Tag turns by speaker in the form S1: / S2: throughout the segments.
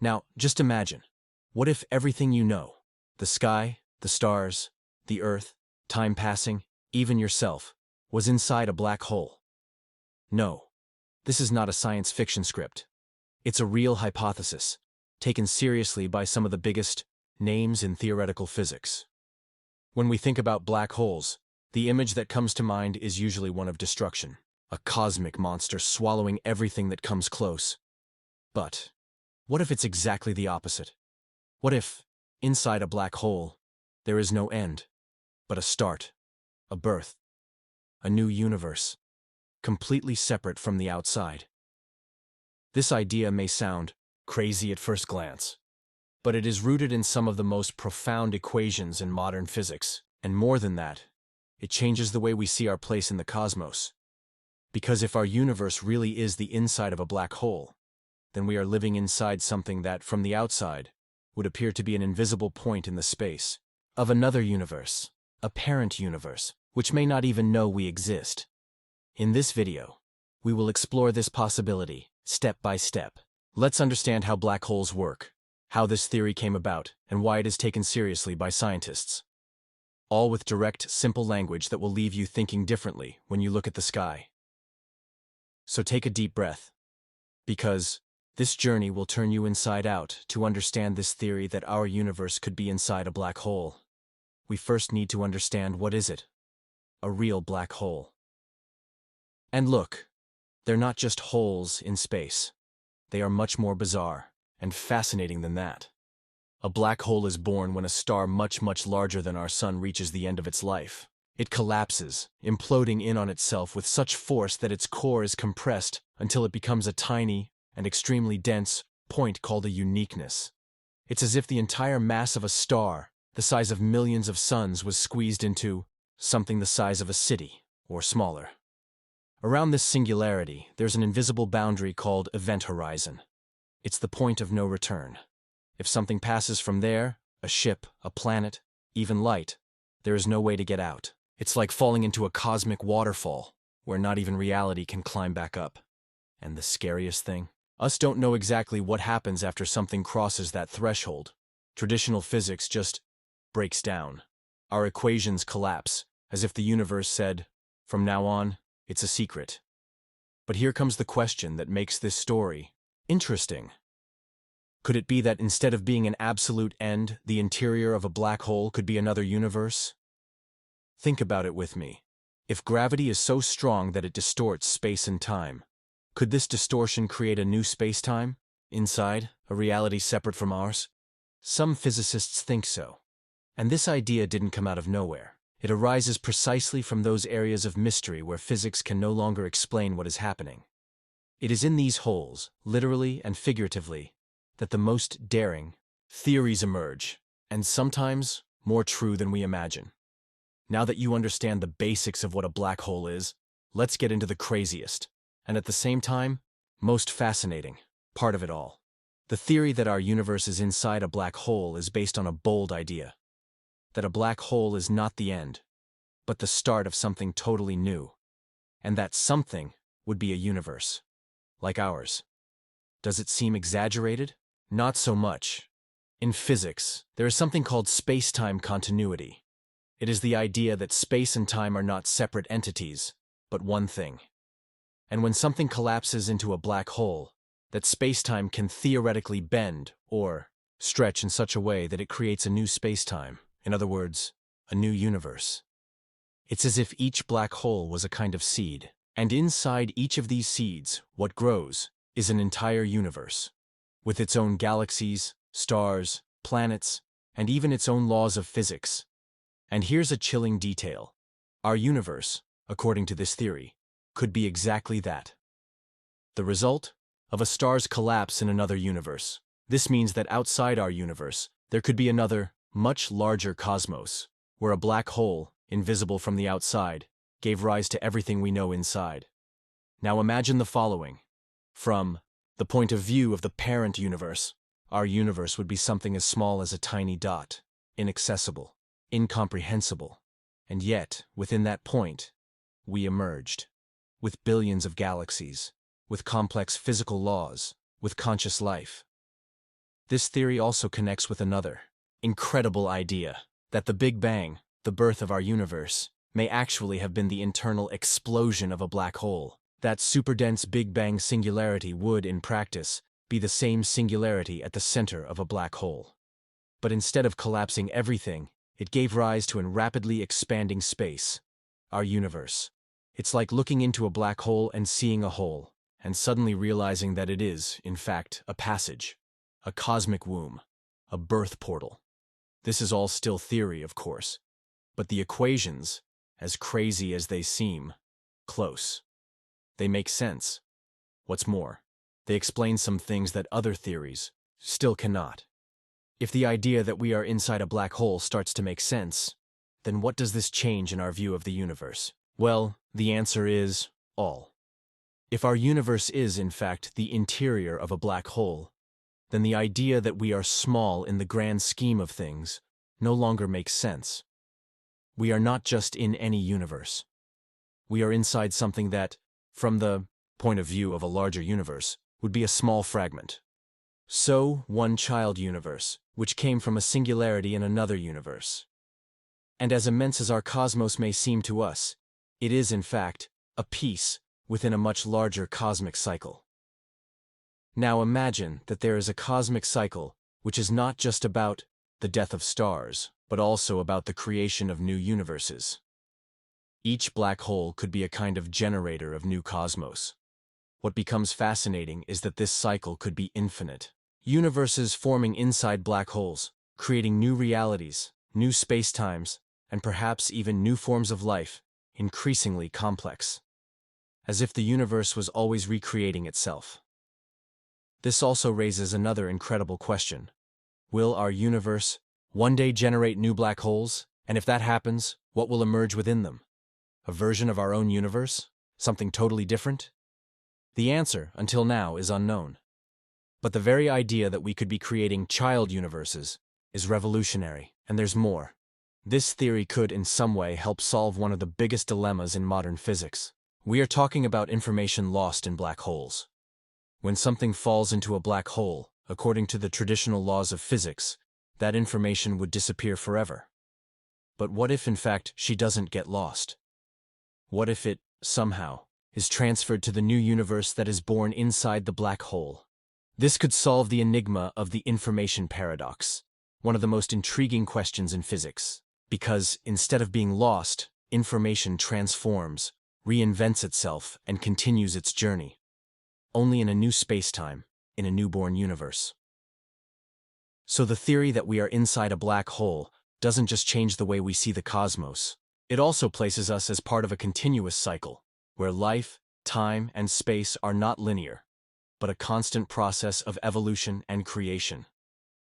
S1: Now, just imagine, what if everything you know, the sky, the stars, the earth, time passing, even yourself, was inside a black hole? No, this is not a science fiction script. It's a real hypothesis, taken seriously by some of the biggest names in theoretical physics. When we think about black holes, the image that comes to mind is usually one of destruction, a cosmic monster swallowing everything that comes close. But what if it's exactly the opposite? What if, inside a black hole, there is no end, but a start, a birth, a new universe, completely separate from the outside? This idea may sound crazy at first glance, but it is rooted in some of the most profound equations in modern physics, and more than that, it changes the way we see our place in the cosmos. Because if our universe really is the inside of a black hole, then we are living inside something that, from the outside, would appear to be an invisible point in the space of another universe, a parent universe, which may not even know we exist. In this video, we will explore this possibility, step by step. Let's understand how black holes work, how this theory came about, and why it is taken seriously by scientists. All with direct, simple language that will leave you thinking differently when you look at the sky. So take a deep breath, because this journey will turn you inside out to understand this theory that our universe could be inside a black hole. We first need to understand, what is it? A real black hole. And look, they're not just holes in space. They are much more bizarre and fascinating than that. A black hole is born when a star much larger than our sun reaches the end of its life. It collapses, imploding in on itself with such force that its core is compressed until it becomes a tiny and extremely dense point called a uniqueness. It's as if the entire mass of a star, the size of millions of suns, was squeezed into something the size of a city, or smaller. Around this singularity, there's an invisible boundary called event horizon. It's the point of no return. If something passes from there, a ship, a planet, even light, there is no way to get out. It's like falling into a cosmic waterfall, where not even reality can climb back up. And the scariest thing? Us don't know exactly what happens after something crosses that threshold. Traditional physics just breaks down. Our equations collapse, as if the universe said, from now on, it's a secret. But here comes the question that makes this story interesting. Could it be that instead of being an absolute end, the interior of a black hole could be another universe? Think about it with me. If gravity is so strong that it distorts space and time, could this distortion create a new space-time inside, a reality separate from ours? Some physicists think so. And this idea didn't come out of nowhere. It arises precisely from those areas of mystery where physics can no longer explain what is happening. It is in these holes, literally and figuratively, that the most daring theories emerge, and sometimes more true than we imagine. Now that you understand the basics of what a black hole is, let's get into the craziest, and at the same time, most fascinating part of it all. The theory that our universe is inside a black hole is based on a bold idea: that a black hole is not the end, but the start of something totally new, and that something would be a universe, like ours. Does it seem exaggerated? Not so much. In physics, there is something called space-time continuity. It is the idea that space and time are not separate entities, but one thing. And when something collapses into a black hole, that space-time can theoretically bend or stretch in such a way that it creates a new space-time. In other words, a new universe. It's as if each black hole was a kind of seed, and inside each of these seeds, what grows is an entire universe, with its own galaxies, stars, planets, and even its own laws of physics. And here's a chilling detail. Our universe, according to this theory, could be exactly that. The result of a star's collapse in another universe. This means that outside our universe, there could be another, much larger cosmos, where a black hole, invisible from the outside, gave rise to everything we know inside. Now imagine the following. From the point of view of the parent universe, our universe would be something as small as a tiny dot, inaccessible, incomprehensible. And yet, within that point, we emerged, with billions of galaxies, with complex physical laws, with conscious life. This theory also connects with another incredible idea that the Big Bang, the birth of our universe, may actually have been the internal explosion of a black hole. That superdense Big Bang singularity would, in practice, be the same singularity at the center of a black hole. But instead of collapsing everything, it gave rise to a rapidly expanding space, our universe. It's like looking into a black hole and seeing a hole, and suddenly realizing that it is, in fact, a passage, a cosmic womb, a birth portal. This is all still theory, of course, but the equations, as crazy as they seem, close. They make sense. What's more, they explain some things that other theories still cannot. If the idea that we are inside a black hole starts to make sense, then what does this change in our view of the universe? Well, the answer is all. If our universe is, in fact, the interior of a black hole, then the idea that we are small in the grand scheme of things no longer makes sense. We are not just in any universe. We are inside something that, from the point of view of a larger universe, would be a small fragment. So, one child universe, which came from a singularity in another universe. And as immense as our cosmos may seem to us, it is, in fact, a piece within a much larger cosmic cycle. Now imagine that there is a cosmic cycle which is not just about the death of stars, but also about the creation of new universes. Each black hole could be a kind of generator of new cosmos. What becomes fascinating is that this cycle could be infinite. Universes forming inside black holes, creating new realities, new spacetimes, and perhaps even new forms of life, increasingly complex. As if the universe was always recreating itself. This also raises another incredible question. Will our universe one day generate new black holes? And if that happens, what will emerge within them? A version of our own universe? Something totally different? The answer, until now, is unknown. But the very idea that we could be creating child universes is revolutionary, and there's more. This theory could, in some way, help solve one of the biggest dilemmas in modern physics. We are talking about information lost in black holes. When something falls into a black hole, according to the traditional laws of physics, that information would disappear forever. But what if, in fact, she doesn't get lost? What if it, somehow, is transferred to the new universe that is born inside the black hole? This could solve the enigma of the information paradox, one of the most intriguing questions in physics, because, instead of being lost, information transforms, reinvents itself, and continues its journey. Only in a new spacetime, in a newborn universe. So the theory that we are inside a black hole doesn't just change the way we see the cosmos. It also places us as part of a continuous cycle, where life, time, and space are not linear, but a constant process of evolution and creation.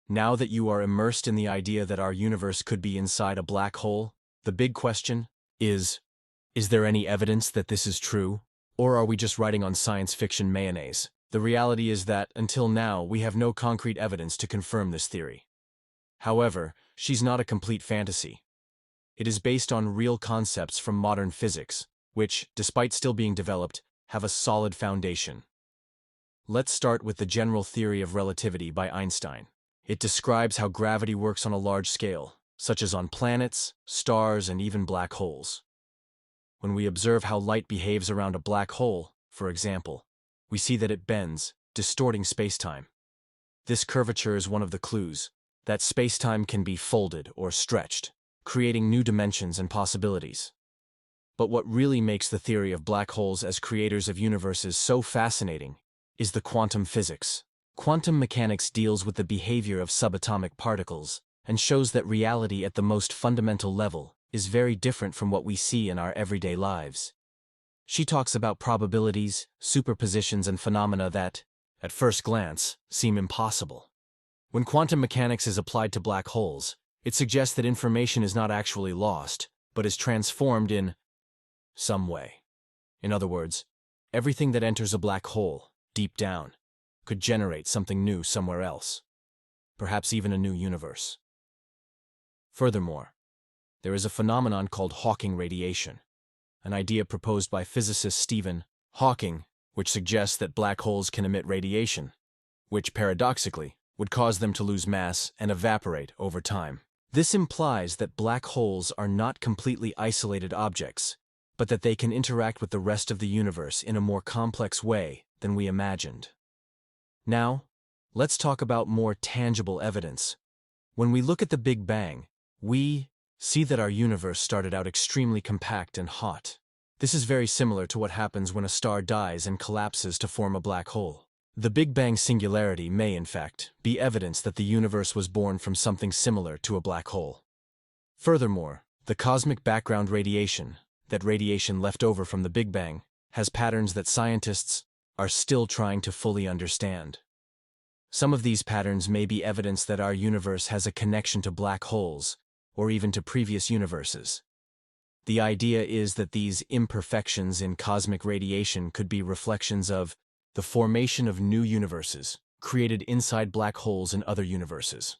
S1: Now that you are immersed in the idea that our universe could be inside a black hole, the big question is there any evidence that this is true? Or are we just writing on science fiction mayonnaise? The reality is that, until now, we have no concrete evidence to confirm this theory. However, she's not a complete fantasy. It is based on real concepts from modern physics, which, despite still being developed, have a solid foundation. Let's start with the general theory of relativity by Einstein. It describes how gravity works on a large scale, such as on planets, stars, and even black holes. When we observe how light behaves around a black hole, for example, we see that it bends, distorting spacetime. This curvature is one of the clues that spacetime can be folded or stretched, creating new dimensions and possibilities. But what really makes the theory of black holes as creators of universes so fascinating is the quantum physics. Quantum mechanics deals with the behavior of subatomic particles and shows that reality at the most fundamental level is very different from what we see in our everyday lives. She talks about probabilities, superpositions, and phenomena that, at first glance, seem impossible. When quantum mechanics is applied to black holes, it suggests that information is not actually lost, but is transformed in some way. In other words, everything that enters a black hole, deep down, could generate something new somewhere else, perhaps even a new universe. Furthermore, there is a phenomenon called Hawking radiation, an idea proposed by physicist Stephen Hawking, which suggests that black holes can emit radiation, which, paradoxically, would cause them to lose mass and evaporate over time. This implies that black holes are not completely isolated objects, but that they can interact with the rest of the universe in a more complex way than we imagined. Now, let's talk about more tangible evidence. When we look at the Big Bang, we see that our universe started out extremely compact and hot. This is very similar to what happens when a star dies and collapses to form a black hole. The Big Bang singularity may, in fact, be evidence that the universe was born from something similar to a black hole. Furthermore, the cosmic background radiation, that radiation left over from the Big Bang, has patterns that scientists are still trying to fully understand. Some of these patterns may be evidence that our universe has a connection to black holes, or even to previous universes. The idea is that these imperfections in cosmic radiation could be reflections of the formation of new universes, created inside black holes in other universes.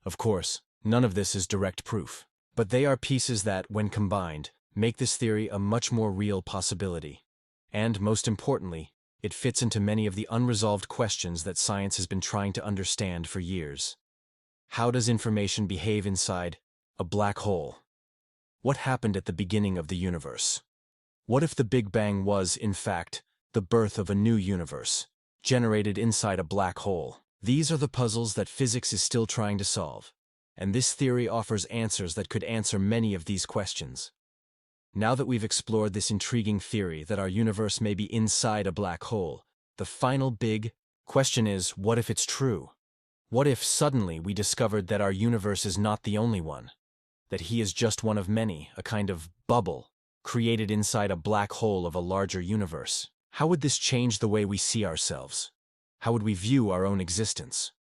S1: Of course, none of this is direct proof, but they are pieces that, when combined, make this theory a much more real possibility. And, most importantly, it fits into many of the unresolved questions that science has been trying to understand for years. How does information behave inside a black hole? What happened at the beginning of the universe? What if the Big Bang was, in fact, the birth of a new universe, generated inside a black hole? These are the puzzles that physics is still trying to solve, and this theory offers answers that could answer many of these questions. Now that we've explored this intriguing theory that our universe may be inside a black hole, the final big question is, what if it's true? What if suddenly we discovered that our universe is not the only one? That he is just one of many, a kind of bubble, created inside a black hole of a larger universe? How would this change the way we see ourselves? How would we view our own existence?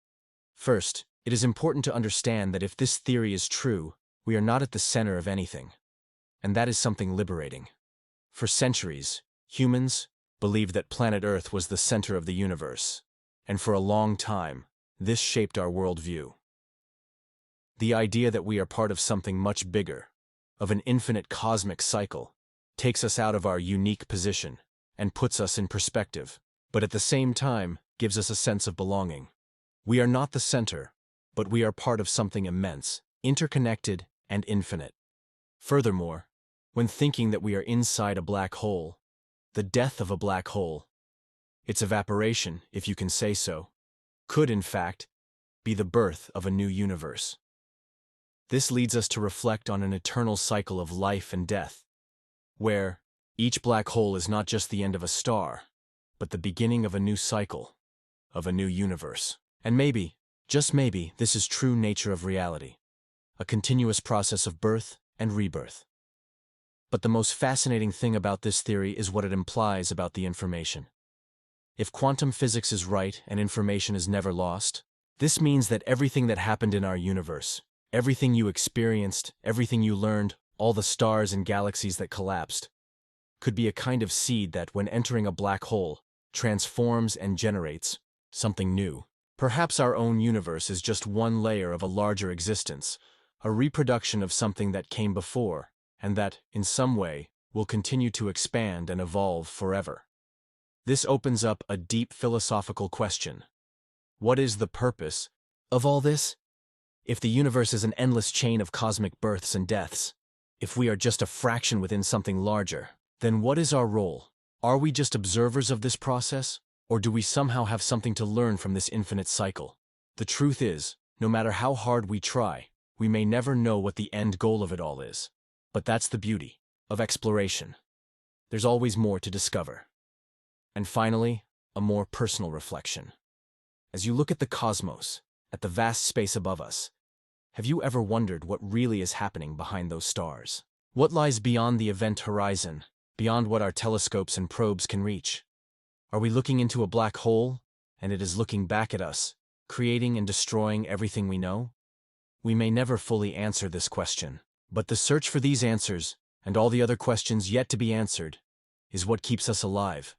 S1: First, it is important to understand that if this theory is true, we are not at the center of anything. And that is something liberating. For centuries, humans believed that planet Earth was the center of the universe, and for a long time, this shaped our worldview. The idea that we are part of something much bigger, of an infinite cosmic cycle, takes us out of our unique position and puts us in perspective, but at the same time gives us a sense of belonging. We are not the center, but we are part of something immense, interconnected, and infinite. Furthermore, when thinking that we are inside a black hole, the death of a black hole, its evaporation, if you can say so, could in fact be the birth of a new universe. This leads us to reflect on an eternal cycle of life and death, where each black hole is not just the end of a star, but the beginning of a new cycle, of a new universe. And maybe, just maybe, this is true nature of reality, a continuous process of birth and rebirth. But the most fascinating thing about this theory is what it implies about the information. If quantum physics is right and information is never lost, this means that everything that happened in our universe, everything you experienced, everything you learned, all the stars and galaxies that collapsed, could be a kind of seed that, when entering a black hole, transforms and generates something new. Perhaps our own universe is just one layer of a larger existence, a reproduction of something that came before, and that, in some way, will continue to expand and evolve forever. This opens up a deep philosophical question. What is the purpose of all this? If the universe is an endless chain of cosmic births and deaths, if we are just a fraction within something larger, then what is our role? Are we just observers of this process, or do we somehow have something to learn from this infinite cycle? The truth is, no matter how hard we try, we may never know what the end goal of it all is. But that's the beauty of exploration. There's always more to discover. And finally, a more personal reflection. As you look at the cosmos, at the vast space above us, have you ever wondered what really is happening behind those stars? What lies beyond the event horizon, beyond what our telescopes and probes can reach? Are we looking into a black hole, and it is looking back at us, creating and destroying everything we know? We may never fully answer this question, but the search for these answers, and all the other questions yet to be answered, is what keeps us alive.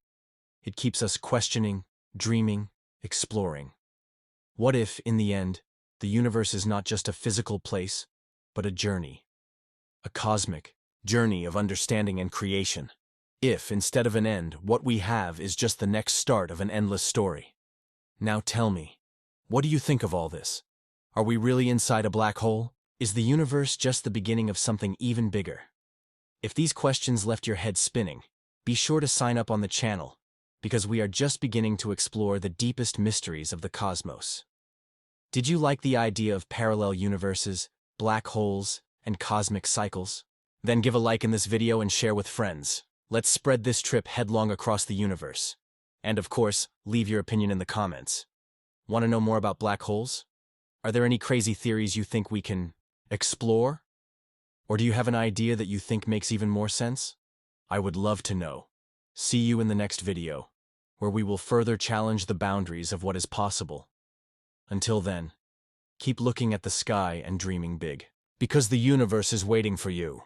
S1: It keeps us questioning, dreaming, exploring. What if, in the end, the universe is not just a physical place, but a journey? A cosmic journey of understanding and creation. If, instead of an end, what we have is just the next start of an endless story. Now tell me, What do you think of all this? Are we really inside a black hole? Is the universe just the beginning of something even bigger? If these questions left your head spinning, be sure to sign up on the channel, because we are just beginning to explore the deepest mysteries of the cosmos. Did you like the idea of parallel universes, black holes, and cosmic cycles? Then give a like in this video and share with friends. Let's spread this trip headlong across the universe. And of course, leave your opinion in the comments. Want to know more about black holes? Are there any crazy theories you think we can explore? Or do you have an idea that you think makes even more sense? I would love to know. See you in the next video, where we will further challenge the boundaries of what is possible. Until then, keep looking at the sky and dreaming big, because the universe is waiting for you.